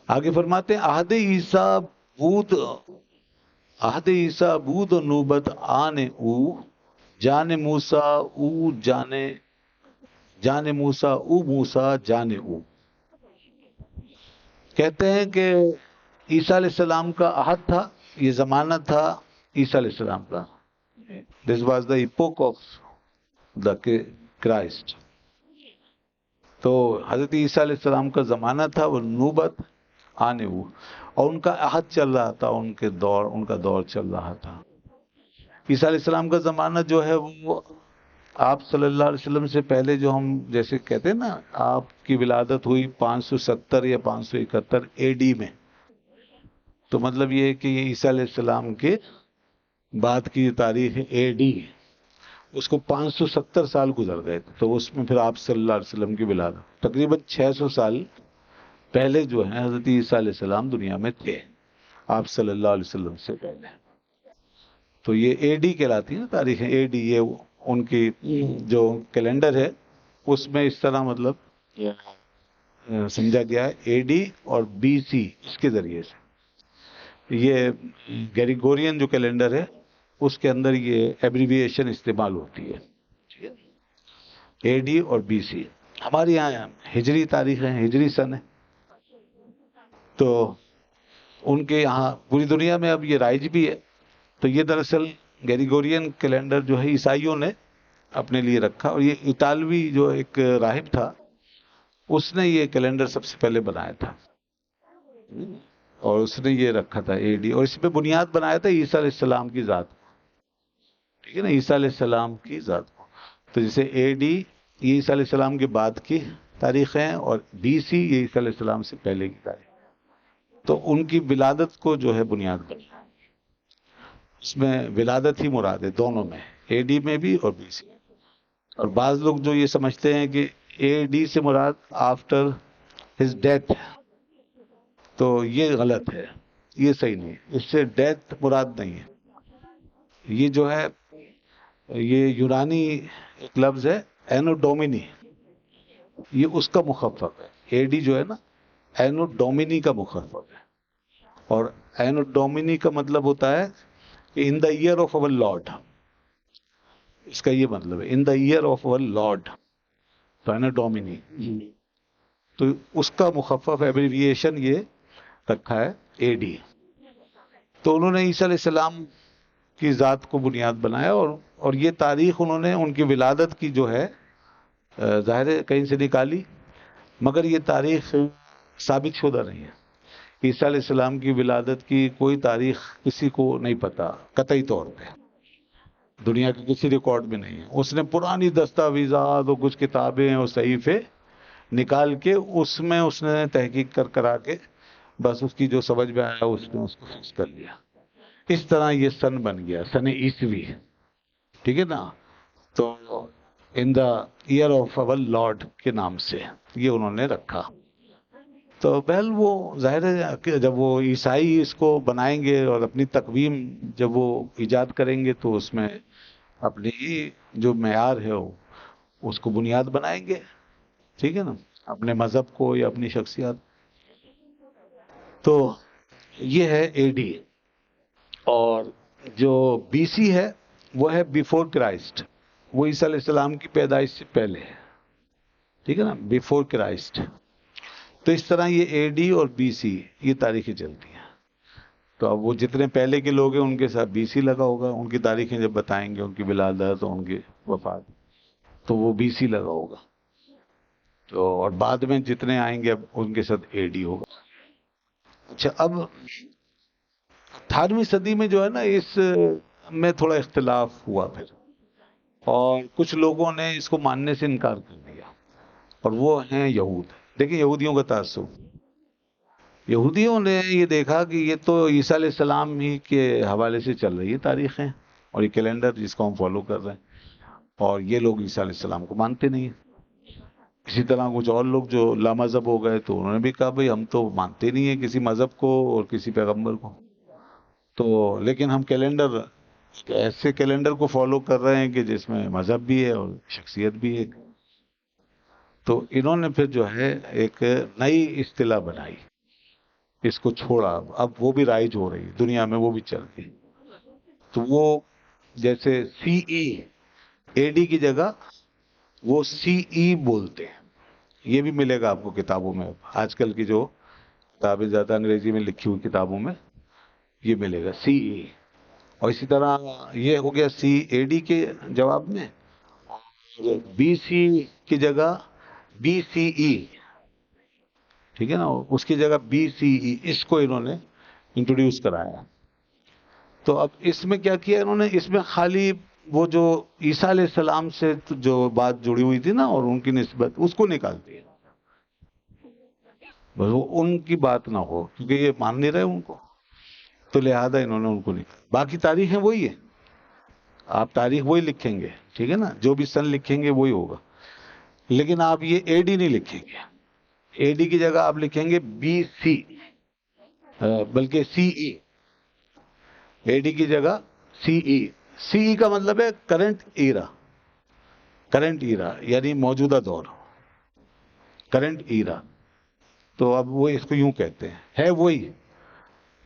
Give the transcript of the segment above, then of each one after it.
آگے فرماتے ہیں بود عہد عیسیٰ بود و نوبت آنے او جان موسیٰ او جان موسیٰ او موسیٰ جان او. کہتے ہیں کہ عیسیٰ علیہ السلام کا عہد تھا، یہ زمانہ تھا عیسیٰ علیہ السلام کا. This was the epoch of the Christ. تو حضرت عیسیٰ علیہ السلام کا زمانہ تھا، وہ نوبت آنے وہ، اور ان کا عہد چل رہا تھا، ان کا دور چل رہا تھا. عیسیٰ علیہ السلام کا زمانہ جو ہے وہ آپ صلی اللہ علیہ وسلم سے پہلے، جو ہم جیسے کہتے ہیں نا، آپ کی ولادت ہوئی 570 یا 571 اے ڈی میں. تو مطلب یہ ہے کہ یہ عیسیٰ علیہ السلام کے بعد کی تاریخ اے ڈی، اس کو 570 سال گزر گئے تھے. تو اس میں پھر آپ صلی اللہ علیہ وسلم کی ولادت تقریباً 600 سال پہلے جو ہے حضرت عیسیٰ علیہ السلام دنیا میں تھے، آپ صلی اللہ علیہ وسلم سے پہلے. تو یہ اے ڈی کہلاتی ہے نا تاریخ اے ڈی. یہ ان کی جو کیلنڈر ہے اس میں اس طرح مطلب سمجھا گیا ہے اے ڈی اور بی سی، اس کے ذریعے سے. یہ گریگورین جو کیلنڈر ہے اس کے اندر یہ ایبریویشن استعمال ہوتی ہے، اے ڈی اور بی سی. ہمارے یہاں ہجری تاریخ ہے، ہجری سن ہے. تو ان کے یہاں پوری دنیا میں اب یہ رائج بھی ہے. تو یہ دراصل گریگورین کیلنڈر جو ہے عیسائیوں نے اپنے لیے رکھا، اور یہ اطالوی جو ایک راہب تھا اس نے یہ کیلنڈر سب سے پہلے بنایا تھا، اور اس نے یہ رکھا تھا اے ڈی، اور اس پہ بنیاد بنایا تھا عیسیٰ علیہ السلام کی ذات کو. ٹھیک ہے نا، عیسیٰ علیہ السلام کی ذات کو. تو جیسے اے ڈی یہ عیسیٰ علیہ السلام کے بعد کی تاریخ ہیں، اور بی سی یہ عیسیٰ علیہ السلام سے پہلے کی تاریخ. تو ان کی ولادت کو جو ہے بنیاد بنی. اس میں ولادت ہی مراد ہے دونوں میں، اے ڈی میں بھی اور بی سی میں. اور بعض لوگ جو یہ سمجھتے ہیں کہ اے ڈی سے مراد آفٹر ہز ڈیتھ، تو یہ غلط ہے، یہ صحیح نہیں ہے. اس سے ڈیتھ مراد نہیں ہے. یہ جو ہے یہ یونانی ایک لفظ ہے اینو ڈومینی، یہ اس کا مخفف ہے. اے ڈی جو ہے نا اینو ڈومینی کا مخفف ہے. اور اینو ڈومینی کا مطلب ہوتا ہے کہ ان دا ایئر آف اوور لارڈ. اس کا یہ مطلب ہے ان دا ایئر آف اوور لارڈ. تو اینو ڈومینی، تو اس کا مخفف ایبریویشن یہ رکھا ہے اے ڈی. تو انہوں نے عیسیٰ علیہ السلام کی ذات کو بنیاد بنایا، اور یہ تاریخ انہوں نے ان کی ولادت کی جو ہے ظاہر ہے کہیں سے نکالی، مگر یہ تاریخ ثابت شدہ نہیں ہے. عیسیٰ علیہ السلام کی ولادت کی کوئی تاریخ کسی کو نہیں پتا قطعی طور پہ، دنیا کے کسی ریکارڈ میں نہیں ہے. اس نے پرانی دستاویزات اور کچھ کتابیں اور صحیفے نکال کے اس میں اس نے تحقیق کرا کے بس اس کی جو سمجھ میں آیا اس نے اس کو فکس کر لیا. اس طرح یہ سن بن گیا، سن عیسوی. ٹھیک ہے نا. تو ان دا ایئر آف اوور لارڈ کے نام سے یہ انہوں نے رکھا. تو بہل وہ ظاہر ہے کہ جب وہ عیسائی اس کو بنائیں گے اور اپنی تقویم جب وہ ایجاد کریں گے تو اس میں اپنی جو معیار ہے اس کو بنیاد بنائیں گے. ٹھیک ہے نا، اپنے مذہب کو یا اپنی شخصیات. تو یہ ہے اے ڈی. اور جو بی سی ہے وہ ہے بیفور کرائسٹ، وہ عیسیٰ علیہ السلام کی پیدائش سے پہلے ہے. ٹھیک ہے نا، بیفور کرائسٹ. تو اس طرح یہ اے ڈی اور بی سی یہ تاریخیں چلتی ہیں. تو اب وہ جتنے پہلے کے لوگ ہیں ان کے ساتھ بی سی لگا ہوگا، ان کی تاریخیں جب بتائیں گے، ان کی ولادت اور ان کی وفات، تو وہ بی سی لگا ہوگا. تو اور بعد میں جتنے آئیں گے اب ان کے ساتھ اے ڈی ہوگا. اچھا، اب 18ویں صدی میں جو ہے نا اس میں تھوڑا اختلاف ہوا پھر، اور کچھ لوگوں نے اس کو ماننے سے انکار کر دیا، اور وہ ہیں یہود. دیکھیں یہودیوں کا تعصب. یہودیوں نے یہ دیکھا کہ یہ تو عیسیٰ علیہ السلام ہی کے حوالے سے چل رہی ہے تاریخیں اور یہ کیلنڈر جس کو ہم فالو کر رہے ہیں، اور یہ لوگ عیسیٰ علیہ السلام کو مانتے نہیں ہیں. اسی طرح کچھ اور لوگ جو لامذہب ہو گئے تو انہوں نے بھی کہا بھئی ہم تو مانتے نہیں ہیں کسی مذہب کو اور کسی پیغمبر کو. تو لیکن ہم کیلنڈر ایسے کیلنڈر کو فالو کر رہے ہیں کہ جس میں مذہب بھی ہے اور شخصیت بھی ہے. تو انہوں نے پھر جو ہے ایک نئی اصطلاح بنائی اس کو چھوڑا، اب وہ بھی رائج ہو رہی دنیا میں، وہ بھی چل رہی. تو وہ جیسے سی ای اے ڈی کی جگہ وہ سی ای بولتے ہیں. یہ بھی ملے گا آپ کو کتابوں میں، آج کل کی جو کتابیں زیادہ انگریزی میں لکھی ہوئی کتابوں میں یہ ملے گا سی ای. اور اسی طرح یہ ہو گیا سی اے ڈی کے جواب میں. بی سی کی جگہ بی سی ای، ٹھیک ہے نا، اس کی جگہ بی سی ای، اس کو انہوں نے انٹروڈیوس کرایا. تو اب اس میں کیا کیا انہوں نے، اس میں خالی وہ جو عیسیٰ علیہ السلام سے جو بات جڑی ہوئی تھی نا اور ان کی نسبت، اس کو نکال دیا. بس وہ ان کی بات نہ ہو، کیونکہ یہ مان نہیں رہے ان کو، تو لہذا انہوں نے ان کو نکال. باقی تاریخیں وہی ہے، آپ تاریخ وہی لکھیں گے، ٹھیک ہے نا، جو بھی سن لکھیں گے وہی ہوگا. لیکن آپ یہ اے ڈی نہیں لکھیں گے. اے ڈی کی جگہ آپ لکھیں گے بی سی، بلکہ سی ای. اے ڈی کی جگہ سی ای. سی ای کا مطلب ہے کرنٹ ایرا. کرنٹ ایرا یعنی موجودہ دور، کرنٹ ایرا. تو اب وہ اس کو یوں کہتے ہیں، ہے وہی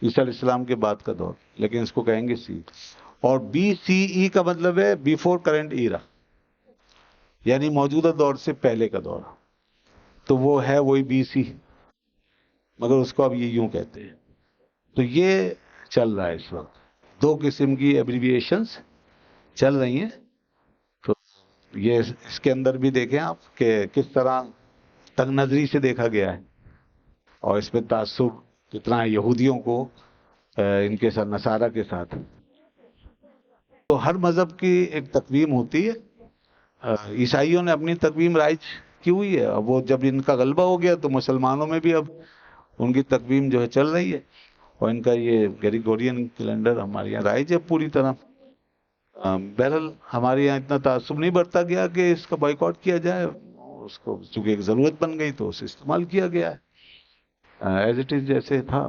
عیسیٰ علیہ السلام کے بعد کا دور، لیکن اس کو کہیں گے سی. اور بی سی ای کا مطلب ہے بیفور کرنٹ ایرا، یعنی موجودہ دور سے پہلے کا دور. تو وہ ہے وہی بی سی، مگر اس کو اب یہ یوں کہتے ہیں. تو یہ چل رہا ہے اس وقت، دو قسم کی ایبریویشنز چل رہی ہیں. تو یہ اس کے اندر بھی دیکھیں آپ کہ کس طرح تنگ نظری سے دیکھا گیا ہے، اور اس میں تعصب کتنا ہے یہودیوں کو ان کے ساتھ، نصارہ کے ساتھ. تو ہر مذہب کی ایک تقویم ہوتی ہے. عیسائیوں نے اپنی تقویم رائج کی ہوئی ہے، اب وہ جب ان کا غلبہ ہو گیا تو مسلمانوں میں بھی اب ان کی تقویم جو ہے چل رہی ہے. اور ان کا یہ گریگورین کیلنڈر ہمارے یہاں رائج ہے پوری طرح. بہرحال ہمارے یہاں اتنا تعصب نہیں برتا گیا کہ اس کا بائیکاٹ کیا جائے. اس کو چونکہ ایک ضرورت بن گئی تو اسے استعمال کیا گیا ہے ایز اٹ از جیسے تھا.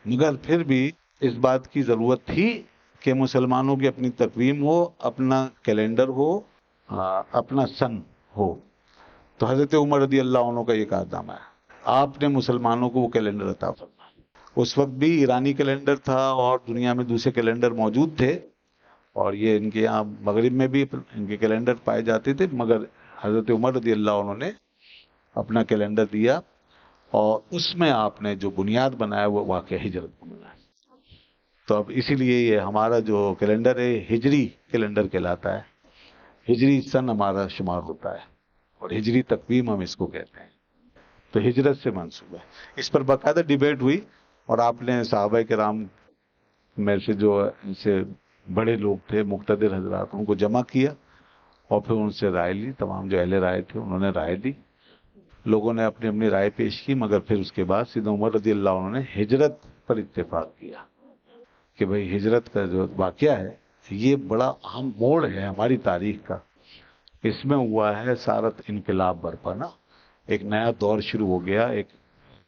مگر پھر بھی اس بات کی ضرورت تھی کہ مسلمانوں کی اپنی تقویم ہو، اپنا کیلنڈر ہو، اپنا سن ہو. تو حضرت عمر رضی اللہ عنہ کا یہ کارنامہ ہے، آپ نے مسلمانوں کو وہ کیلنڈر عطا فرمایا. اس وقت بھی ایرانی کیلنڈر تھا اور دنیا میں دوسرے کیلنڈر موجود تھے، اور یہ ان کے یہاں مغرب میں بھی ان کے کیلنڈر پائے جاتے تھے، مگر حضرت عمر رضی اللہ عنہ نے اپنا کیلنڈر دیا، اور اس میں آپ نے جو بنیاد بنایا وہ واقعہ ہجرت بنایا. تو اب اسی لیے یہ ہمارا جو کیلنڈر ہے ہجری کیلنڈر کہلاتا ہے. ہجری سن ہمارا شمار ہوتا ہے، اور ہجری تقویم ہم اس کو کہتے ہیں. تو ہجرت سے منسوب ہے. اس پر باقاعدہ ڈیبیٹ ہوئی، اور آپ نے صحابہ کرام میں سے جو ان سے بڑے لوگ تھے، مقتدر حضرات، ان کو جمع کیا اور پھر ان سے رائے لی. تمام جو اہل رائے تھے انہوں نے رائے دی، لوگوں نے اپنی اپنی رائے پیش کی. مگر پھر اس کے بعد سیدنا عمر رضی اللہ عنہ نے ہجرت پر اتفاق کیا کہ بھئی ہجرت کا جو واقعہ ہے یہ بڑا اہم موڑ ہے ہماری تاریخ کا. اس میں ہوا ہے سارت انقلاب برپا نا، ایک نیا دور شروع ہو گیا، ایک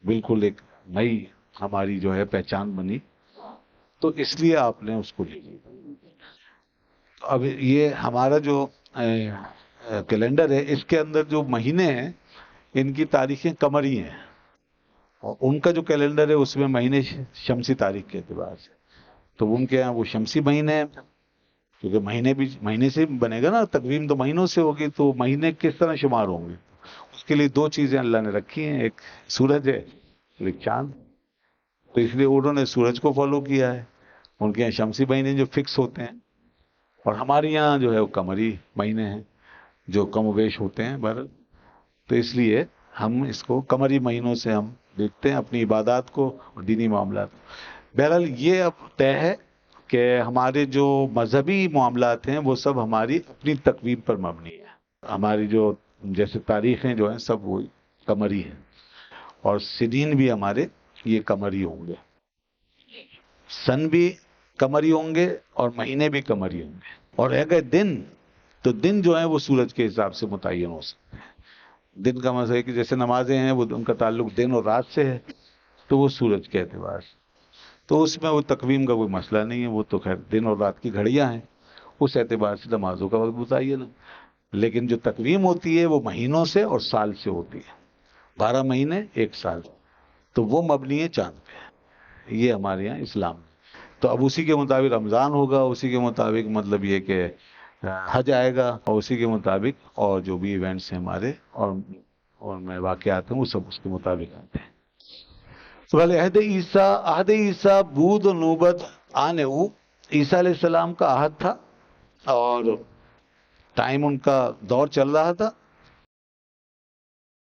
بالکل ایک نئی ہماری جو ہے پہچان بنی. تو اس لیے آپ نے اس کو لکھی. اب یہ ہمارا جو کیلنڈر ہے اس کے اندر جو مہینے ہیں ان کی تاریخیں قمری ہیں، اور ان کا جو کیلنڈر ہے اس میں مہینے شمسی تاریخ کے اعتبار سے. تو ان کے یہاں وہ شمسی مہینے ہیں، کیونکہ مہینے بھی مہینے سے بنے گا نا، تقویم تو مہینوں سے ہوگی. تو مہینے کس طرح شمار ہوں گے؟ اس کے لیے دو چیزیں اللہ نے رکھی ہیں، ایک سورج ہے، ایک چاند. تو اس لیے انہوں نے سورج کو فالو کیا ہے. ان کے یہاں شمسی مہینے جو فکس ہوتے ہیں، اور ہمارے یہاں جو ہے وہ قمری مہینے ہیں جو کم و بیش ہوتے ہیں. بہرحال تو اس لیے ہم اس کو قمری مہینوں سے ہم دیکھتے ہیں اپنی عبادات کو اور دینی معاملات. بہرحال یہ اب طے ہے کہ ہمارے جو مذہبی معاملات ہیں وہ سب ہماری اپنی تقویم پر مبنی ہے. ہماری جو جیسے تاریخیں جو ہیں سب وہی قمری ہیں، اور سنین بھی ہمارے یہ قمری ہوں گے، سن بھی قمری ہوں گے اور مہینے بھی قمری ہوں گے. اور اگر دن، تو دن جو ہیں وہ سورج کے حساب سے متعین ہو سکتے ہیں. دن کا مطلب ہے کہ جیسے نمازیں ہیں وہ ان کا تعلق دن اور رات سے ہے، تو وہ سورج کے اعتبار سے. تو اس میں وہ تقویم کا کوئی مسئلہ نہیں ہے، وہ تو خیر دن اور رات کی گھڑیاں ہیں، اس اعتبار سے نمازوں کا وقت متعین ہے. لیکن جو تقویم ہوتی ہے وہ مہینوں سے اور سال سے ہوتی ہے. 12 مہینے ایک سال. تو وہ مبنی ہے چاند پہ، یہ ہمارے یہاں اسلام. تو اب اسی کے مطابق رمضان ہوگا، اسی کے مطابق مطلب یہ کہ حج آئے گا، اور اسی کے مطابق اور جو بھی ایونٹس ہیں ہمارے اور میں واقعات ہیں وہ سب اس کے مطابق آتے ہیں. تو عہد عیسیٰ بود و نوبت آنے او، عیسیٰ علیہ السلام کا عہد تھا اور ٹائم ان کا دور چل رہا تھا.